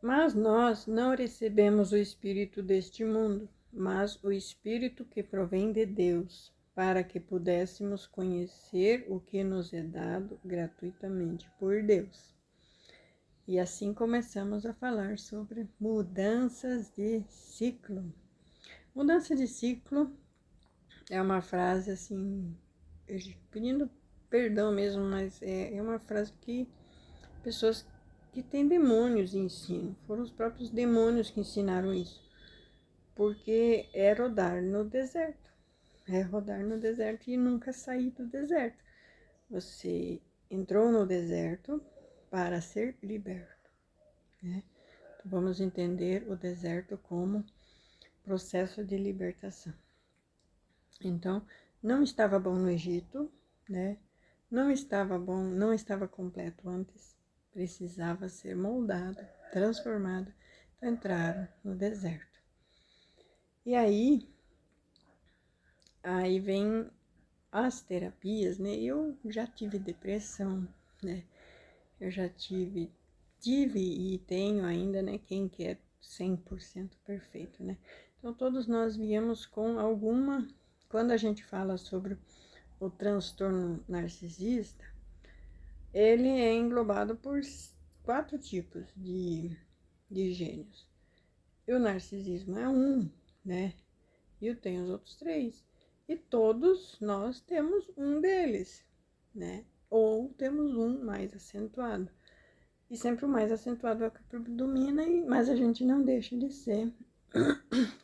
Mas nós não recebemos o Espírito deste mundo, mas o Espírito que provém de Deus, para que pudéssemos conhecer o que nos é dado gratuitamente por Deus. E assim começamos a falar sobre mudanças de ciclo. Mudança de ciclo é uma frase assim, pedindo perdão mesmo, mas é uma frase que pessoas que têm demônios ensinam. Foram os próprios demônios que ensinaram isso. Porque é rodar no deserto. É rodar no deserto e nunca sair do deserto. Você entrou no deserto para ser liberto, né? Então, vamos entender o deserto como processo de libertação. Então, não estava bom no Egito, né? Não estava bom, não estava completo antes. Precisava ser moldado, transformado. Então, entraram no deserto. E aí vem as terapias, né? Eu já tive depressão, né? Eu já tive e tenho ainda, né? Quem quer 100% perfeito, né? Então, todos nós viemos com alguma... Quando a gente fala sobre o transtorno narcisista, ele é englobado por 4 tipos de gênios. E o narcisismo é um, né? E eu tenho os outros 3. E todos nós temos um deles, né? Ou temos um mais acentuado. E sempre o mais acentuado é o que predomina, mas a gente não deixa de ser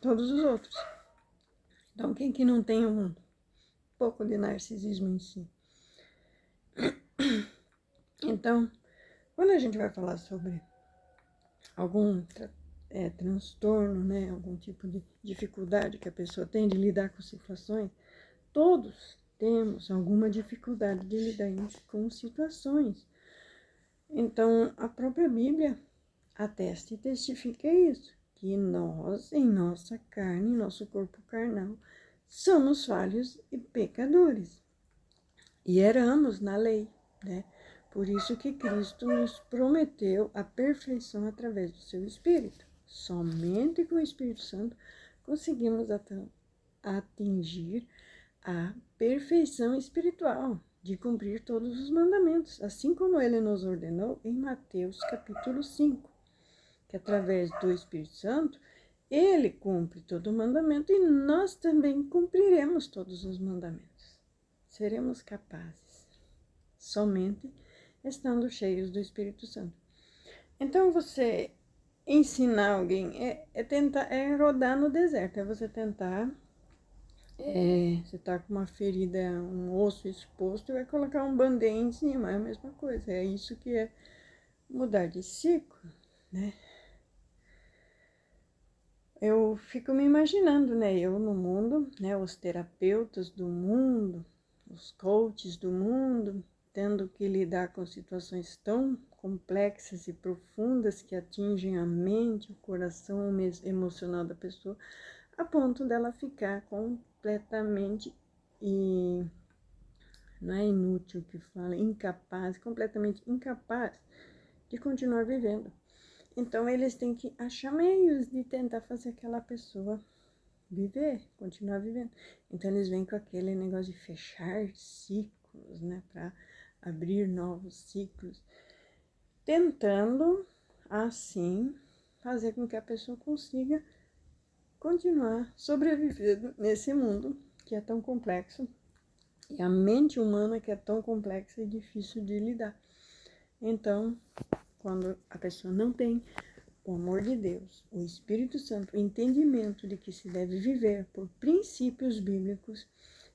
todos os outros. Então, quem que não tem um pouco de narcisismo em si? Então, quando a gente vai falar sobre algum transtorno, né, algum tipo de dificuldade que a pessoa tem de lidar com situações, todos temos alguma dificuldade de lidar com situações. Então, a própria Bíblia atesta e testifica isso, que nós, em nossa carne, nosso corpo carnal, somos falhos e pecadores. E erramos na lei, né? Por isso que Cristo nos prometeu a perfeição através do seu Espírito. Somente com o Espírito Santo conseguimos atingir a perfeição espiritual de cumprir todos os mandamentos, assim como ele nos ordenou em Mateus capítulo 5, que através do Espírito Santo ele cumpre todo o mandamento e nós também cumpriremos todos os mandamentos. Seremos capazes somente estando cheios do Espírito Santo. Então, você ensinar alguém é rodar no deserto, é você tentar, você tá com uma ferida, um osso exposto e vai colocar um band-aid em cima, é a mesma coisa, é isso que é mudar de ciclo, né? Eu fico me imaginando, né, eu no mundo, né, os terapeutas do mundo, os coaches do mundo, tendo que lidar com situações tão complexas e profundas que atingem a mente, o coração emocional da pessoa, a ponto dela ficar completamente, não é inútil que fala, incapaz, completamente incapaz de continuar vivendo. Então, eles têm que achar meios de tentar fazer aquela pessoa viver, continuar vivendo. Então, eles vêm com aquele negócio de fechar ciclos, né, para abrir novos ciclos, tentando, assim, fazer com que a pessoa consiga continuar sobrevivendo nesse mundo que é tão complexo e a mente humana que é tão complexa e difícil de lidar. Então, quando a pessoa não tem o amor de Deus, o Espírito Santo, o entendimento de que se deve viver por princípios bíblicos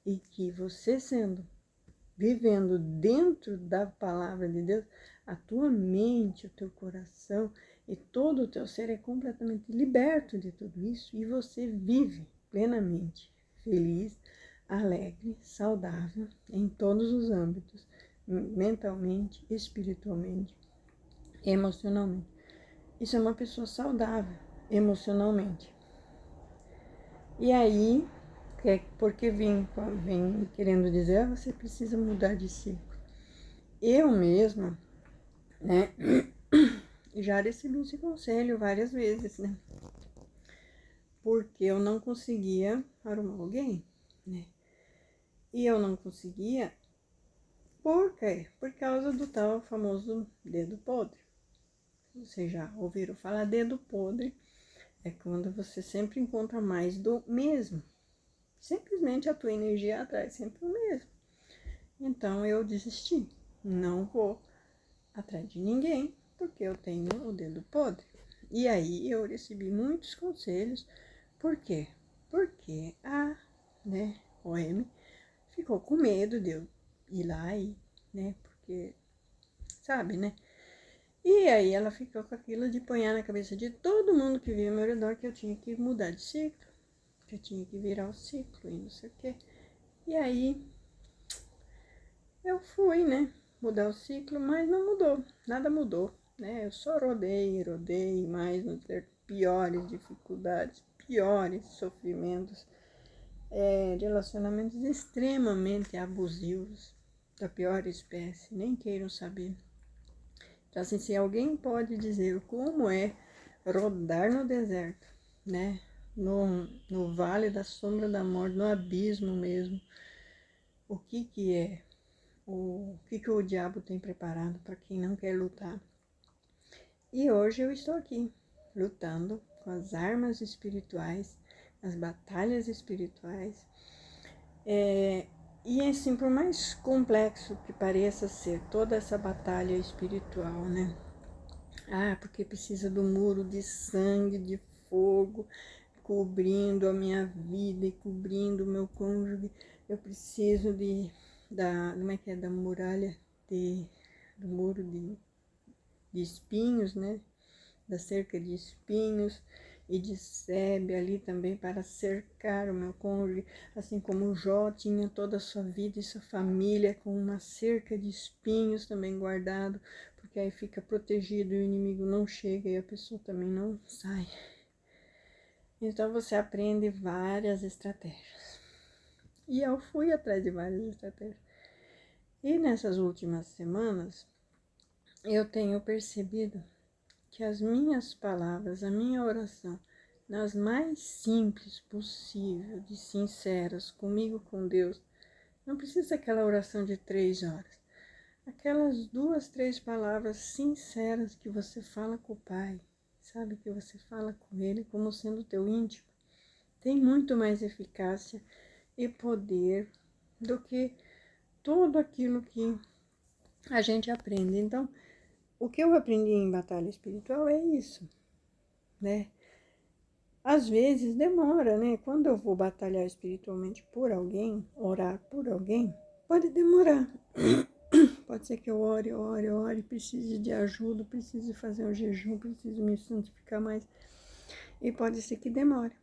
e que você vivendo dentro da palavra de Deus, a tua mente, o teu coração e todo o teu ser é completamente liberto de tudo isso e você vive plenamente, feliz, alegre, saudável em todos os âmbitos, mentalmente, espiritualmente, emocionalmente. Isso é uma pessoa saudável emocionalmente. E aí, porque vem querendo dizer, você precisa mudar de ciclo. Eu mesma, né, já recebi esse conselho várias vezes, né? Porque eu não conseguia arrumar alguém, né? E eu não conseguia, por quê? Por causa do tal famoso dedo podre. Vocês já ouviram falar dedo podre? É quando você sempre encontra mais do mesmo. Simplesmente a tua energia atrai sempre o mesmo. Então eu desisti. Não vou atrás de ninguém, porque eu tenho o dedo podre. E aí eu recebi muitos conselhos. Por quê? Porque né, OM ficou com medo de eu ir lá e, né, porque, sabe, né? E aí ela ficou com aquilo de ponhar na cabeça de todo mundo que via ao meu redor que eu tinha que mudar de ciclo, que eu tinha que virar o ciclo e não sei o quê. E aí eu fui, né, mudar o ciclo, mas não mudou, nada mudou, né? Eu só rodei mais no ter piores dificuldades, piores sofrimentos, relacionamentos extremamente abusivos, da pior espécie, nem queiram saber. Então, assim, se alguém pode dizer como é rodar no deserto, né? No vale da sombra da morte, no abismo mesmo, o que é, o que o diabo tem preparado para quem não quer lutar. E hoje eu estou aqui, lutando com as armas espirituais, as batalhas espirituais. E assim, por mais complexo que pareça ser toda essa batalha espiritual, né? Porque precisa do muro de sangue, de fogo, cobrindo a minha vida e cobrindo o meu cônjuge. Eu preciso como é que é, da muralha, do muro de espinhos, né? Da cerca de espinhos e de sebe ali também para cercar o meu cônjuge, assim como Jó tinha toda a sua vida e sua família com uma cerca de espinhos também guardado, porque aí fica protegido e o inimigo não chega e a pessoa também não sai. Então você aprende várias estratégias. E eu fui atrás de várias estratégias. E nessas últimas semanas, eu tenho percebido que as minhas palavras, a minha oração, nas mais simples possível, de sinceras, comigo, com Deus, não precisa aquela oração de 3 horas. Aquelas 2, 3 palavras sinceras que você fala com o Pai, sabe? Que você fala com Ele como sendo teu íntimo, tem muito mais eficácia e poder do que tudo aquilo que a gente aprende. Então, o que eu aprendi em batalha espiritual é isso, né? Às vezes demora, né? Quando eu vou batalhar espiritualmente por alguém, orar por alguém, pode demorar. Pode ser que eu ore, precise de ajuda, precise fazer um jejum, precise me santificar mais. E pode ser que demore.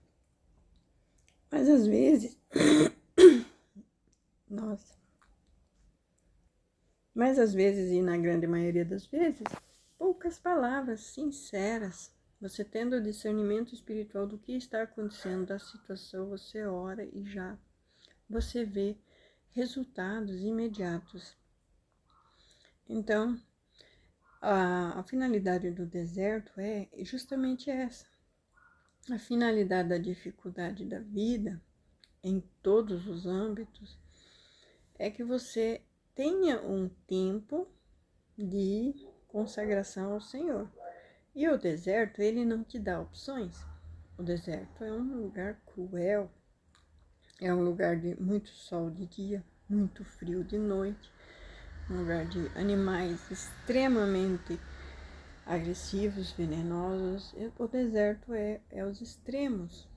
Mas às vezes, nossa. Mas às vezes, e na grande maioria das vezes, poucas palavras sinceras. Você tendo o discernimento espiritual do que está acontecendo, da situação, você ora e já você vê resultados imediatos. Então, a finalidade do deserto é justamente essa. A finalidade da dificuldade da vida, em todos os âmbitos, é que você tenha um tempo de consagração ao Senhor. E o deserto, ele não te dá opções. O deserto é um lugar cruel, é um lugar de muito sol de dia, muito frio de noite, um lugar de animais extremamente agressivos, venenosos. O deserto é os extremos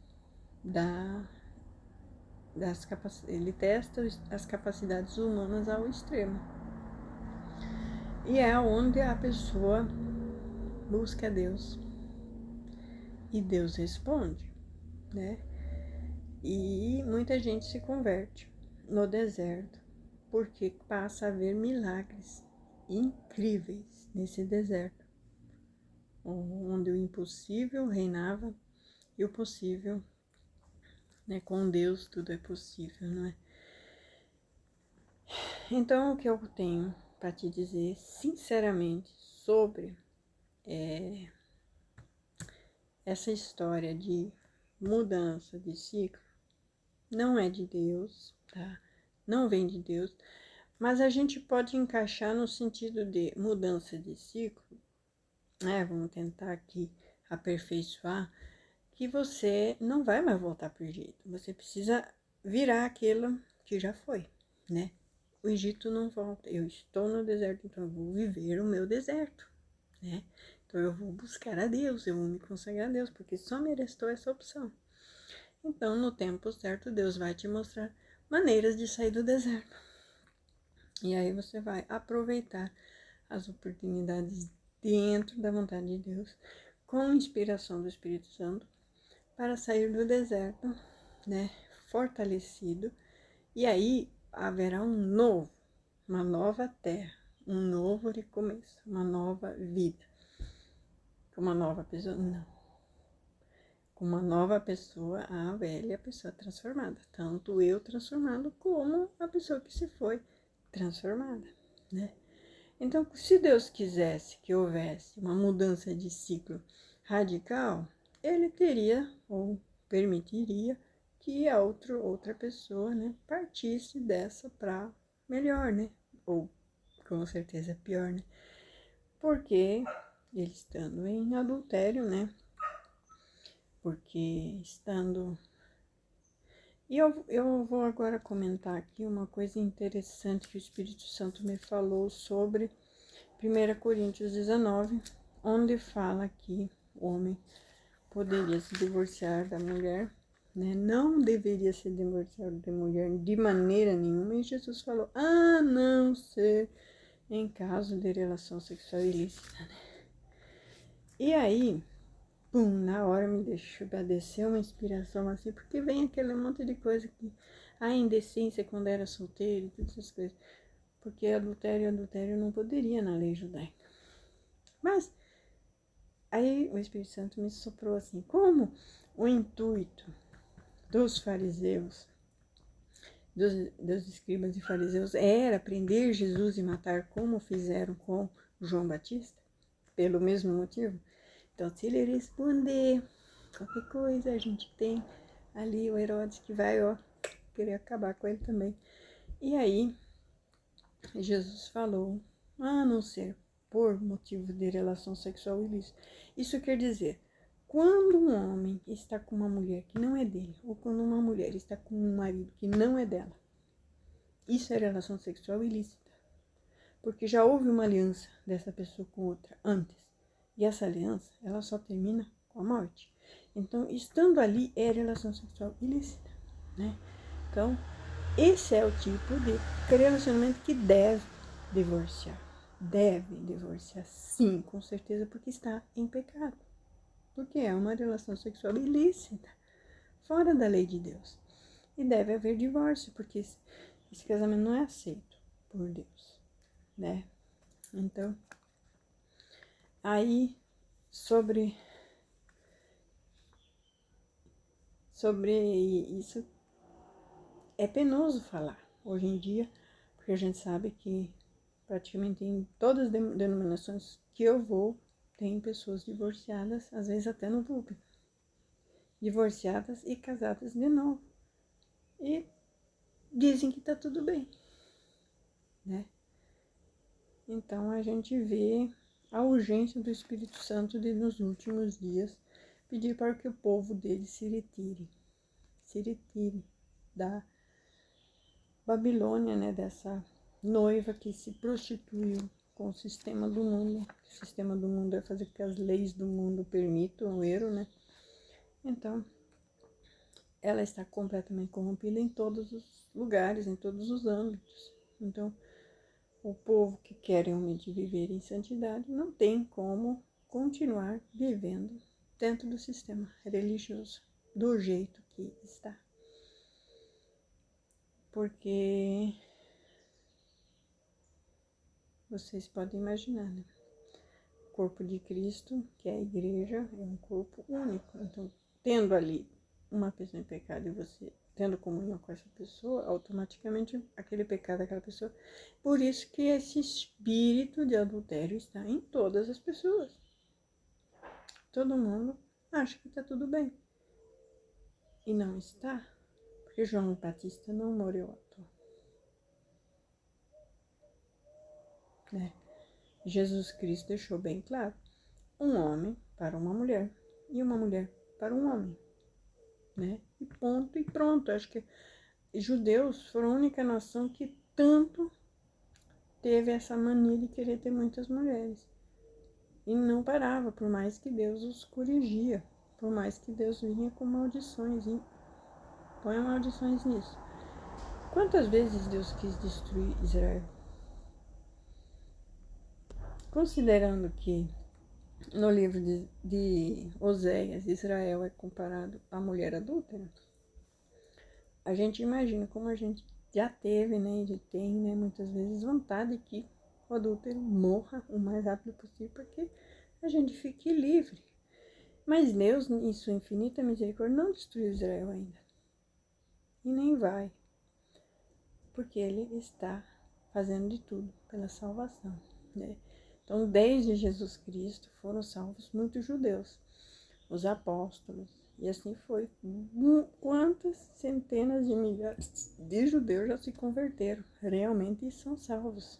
ele testa as capacidades humanas ao extremo. E é onde a pessoa busca Deus. E Deus responde, né? E muita gente se converte no deserto, porque passa a ver milagres incríveis nesse deserto, onde o impossível reinava e o possível, né? Com Deus tudo é possível, não é? Então, o que eu tenho para te dizer, sinceramente, sobre essa história de mudança de ciclo não é de Deus, tá? Não vem de Deus, mas a gente pode encaixar no sentido de mudança de ciclo, né? Vamos tentar aqui aperfeiçoar, que você não vai mais voltar pro Egito. Você precisa virar aquilo que já foi, né? O Egito não volta. Eu estou no deserto, então eu vou viver o meu deserto, né? Então eu vou buscar a Deus, eu vou me consagrar a Deus, porque só me restou essa opção. Então, no tempo certo, Deus vai te mostrar maneiras de sair do deserto. E aí você vai aproveitar as oportunidades dentro da vontade de Deus, com inspiração do Espírito Santo, para sair do deserto, né, fortalecido. E aí haverá uma nova terra, um novo recomeço, uma nova vida. Uma nova pessoa, não. Com uma nova pessoa, a velha pessoa transformada. Tanto eu transformado, como a pessoa que se foi transformada, né? Então, se Deus quisesse que houvesse uma mudança de ciclo radical, ele teria ou permitiria que a outra pessoa, né, partisse dessa para melhor, né? Ou com certeza pior, né? Porque ele estando em adultério, né? Porque estando... E eu vou agora comentar aqui uma coisa interessante que o Espírito Santo me falou sobre 1 Coríntios 19, onde fala que o homem poderia se divorciar da mulher, né? Não deveria se divorciar da mulher de maneira nenhuma, e Jesus falou, a não ser em caso de relação sexual ilícita, né? E aí, pum, na hora me deixou descer uma inspiração assim, porque vem aquele monte de coisa que a indecência quando era solteiro e todas essas coisas, porque adultério não poderia na lei judaica. Mas aí o Espírito Santo me soprou assim, como o intuito dos fariseus, dos escribas e fariseus era prender Jesus e matar como fizeram com João Batista, pelo mesmo motivo. Então, se ele responder qualquer coisa, a gente tem ali o Herodes que vai, querer acabar com ele também. E aí, Jesus falou, a não ser por motivo de relação sexual ilícita. Isso quer dizer, quando um homem está com uma mulher que não é dele, ou quando uma mulher está com um marido que não é dela, isso é relação sexual ilícita. Porque já houve uma aliança dessa pessoa com outra antes. E essa aliança, ela só termina com a morte. Então, estando ali, é relação sexual ilícita, né? Então, esse é o tipo de relacionamento que deve divorciar. Deve divorciar, sim, com certeza, porque está em pecado. Porque é uma relação sexual ilícita, fora da lei de Deus. E deve haver divórcio, porque esse casamento não é aceito por Deus, né? Então, aí, sobre isso, é penoso falar hoje em dia, porque a gente sabe que praticamente em todas as denominações que eu vou, tem pessoas divorciadas, às vezes até no público. Divorciadas e casadas de novo. E dizem que tá tudo bem, né? Então a gente vê a urgência do Espírito Santo de, nos últimos dias, pedir para que o povo dele se retire da Babilônia, né? Dessa noiva que se prostituiu com o sistema do mundo. O sistema do mundo é fazer com que as leis do mundo permitam o erro, né? Então, ela está completamente corrompida em todos os lugares, em todos os âmbitos. Então, o povo que quer realmente viver em santidade não tem como continuar vivendo dentro do sistema religioso, do jeito que está. Porque vocês podem imaginar, né? O corpo de Cristo, que é a igreja, é um corpo único. Então, tendo ali uma pessoa em pecado e você tendo comunhão com essa pessoa, automaticamente aquele pecado daquela pessoa. Por isso que esse espírito de adultério está em todas as pessoas. todo mundo acha que está tudo bem. E não está, porque João Batista não morreu à toa. Né? Jesus Cristo deixou bem claro, um homem para uma mulher e uma mulher para um homem. Né? E ponto e pronto. Acho que judeus foram a única nação que tanto teve essa mania de querer ter muitas mulheres. E não parava, por mais que Deus os corrigia, por mais que Deus vinha com maldições, e põe maldições nisso. Quantas vezes Deus quis destruir Israel? Considerando que no livro de Oséias, Israel é comparado à mulher adúltera, a gente imagina como a gente já teve, né, e tem, né, muitas vezes vontade que o adúltero morra o mais rápido possível, porque a gente fique livre. Mas Deus, em sua infinita misericórdia, não destruiu Israel ainda. E nem vai. Porque Ele está fazendo de tudo pela salvação. Né? Então, desde Jesus Cristo, foram salvos muitos judeus, os apóstolos. E assim foi. Quantas centenas de milhares de judeus já se converteram realmente e são salvos.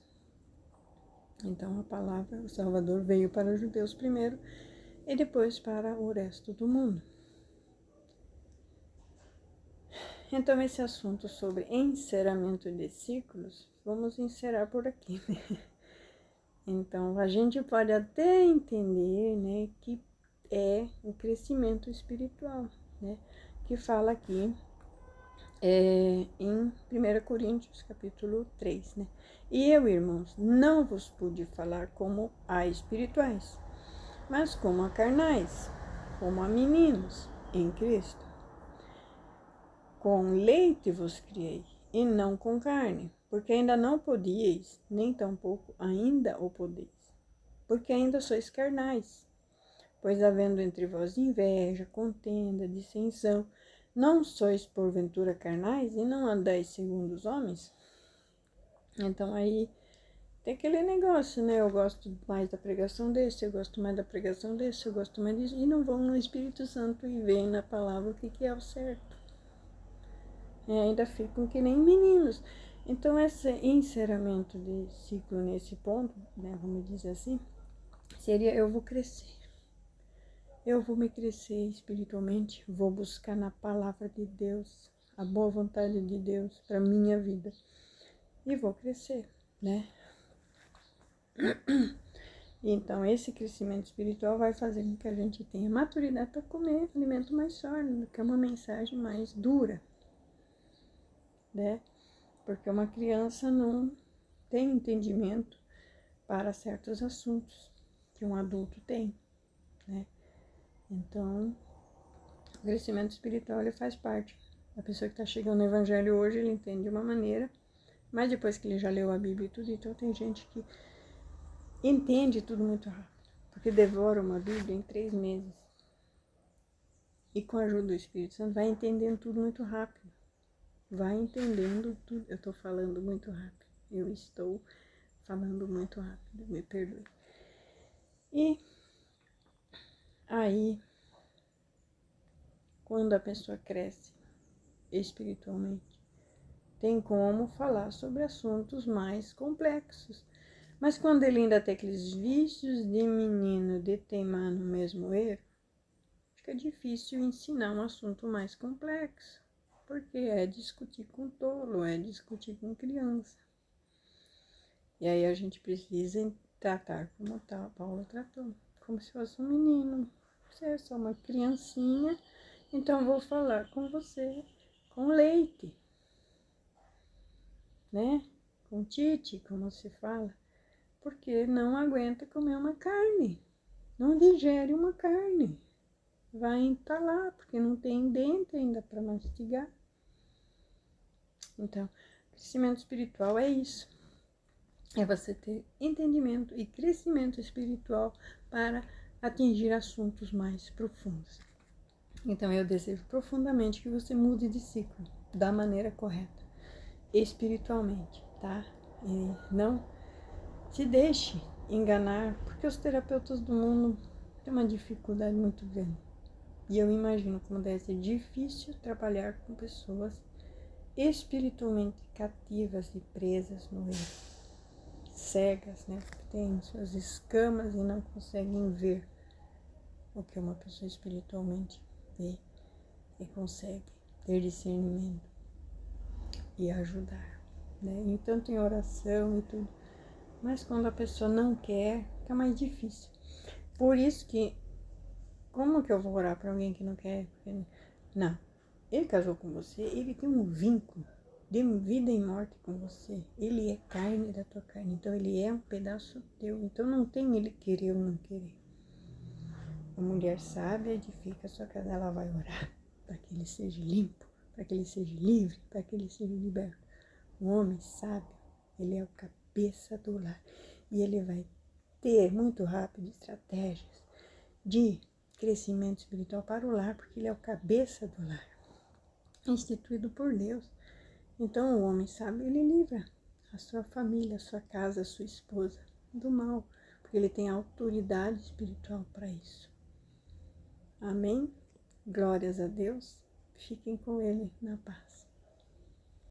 Então, a palavra, o Salvador, veio para os judeus primeiro e depois para o resto do mundo. Então, esse assunto sobre encerramento de ciclos, vamos encerrar por aqui, né? Então, a gente pode até entender, né, que é o crescimento espiritual, né? Que fala aqui em 1 Coríntios, capítulo 3, né? E eu, irmãos, não vos pude falar como a espirituais, mas como a carnais, como a meninos em Cristo. Com leite vos criei, e não com carne, porque ainda não podíeis, nem tampouco ainda o podeis, porque ainda sois carnais. Pois havendo entre vós inveja, contenda, dissensão, não sois porventura carnais e não andais segundo os homens? Então aí tem aquele negócio, né? Eu gosto mais da pregação desse, eu gosto mais da pregação desse, eu gosto mais disso, e não vão no Espírito Santo e veem na palavra o que é o certo. E ainda ficam que nem meninos. Então, esse encerramento de ciclo nesse ponto, né, vamos dizer assim, seria: eu vou crescer. Eu vou me crescer espiritualmente, vou buscar na palavra de Deus, a boa vontade de Deus para minha vida. E vou crescer, né? Então, esse crescimento espiritual vai fazer com que a gente tenha maturidade para comer alimento mais sólido, que é uma mensagem mais dura, né? Porque uma criança não tem entendimento para certos assuntos que um adulto tem, né? Então, o crescimento espiritual, ele faz parte. A pessoa que está chegando no evangelho hoje, ele entende de uma maneira, mas depois que ele já leu a Bíblia e tudo, então tem gente que entende tudo muito rápido, porque devora uma Bíblia em 3 meses. E com a ajuda do Espírito Santo, vai entendendo tudo muito rápido. Vai entendendo tudo. Eu estou falando muito rápido. Eu estou falando muito rápido, me perdoe. E aí, quando a pessoa cresce espiritualmente, tem como falar sobre assuntos mais complexos. Mas quando ele ainda tem aqueles vícios de menino de teimar no mesmo erro, fica difícil ensinar um assunto mais complexo, porque é discutir com tolo, é discutir com criança. E aí a gente precisa tratar como Paulo tratou, como se fosse um menino. Você é só uma criancinha, então vou falar com você com leite, né? Com tite, como se fala, porque não aguenta comer uma carne, não digere uma carne, vai entalar, porque não tem dente ainda para mastigar. Então, crescimento espiritual é isso. É você ter entendimento e crescimento espiritual para atingir assuntos mais profundos. Então, eu desejo profundamente que você mude de ciclo da maneira correta, espiritualmente, tá? E não se deixe enganar, porque os terapeutas do mundo tem uma dificuldade muito grande. E eu imagino como deve ser difícil trabalhar com pessoas espiritualmente cativas e presas no erro. Cegas, né? Têm suas escamas e não conseguem ver o que uma pessoa espiritualmente vê e consegue ter discernimento e ajudar, né? Então tem oração e tudo, mas quando a pessoa não quer, fica mais difícil. Por isso que, como que eu vou orar para alguém que não quer? Não, ele casou com você, ele tem um vínculo de vida e morte com você. Ele é carne da tua carne, então ele é um pedaço teu. Então não tem ele querer ou não querer. A mulher sábia edifica a sua casa, ela vai orar para que ele seja limpo, para que ele seja livre, para que ele seja liberto. O homem sábio, ele é o cabeça do lar e ele vai ter muito rápido estratégias de crescimento espiritual para o lar, porque ele é o cabeça do lar, instituído por Deus. Então o homem sábio, ele livra a sua família, a sua casa, a sua esposa do mal, porque ele tem autoridade espiritual para isso. Amém? Glórias a Deus. Fiquem com ele na paz.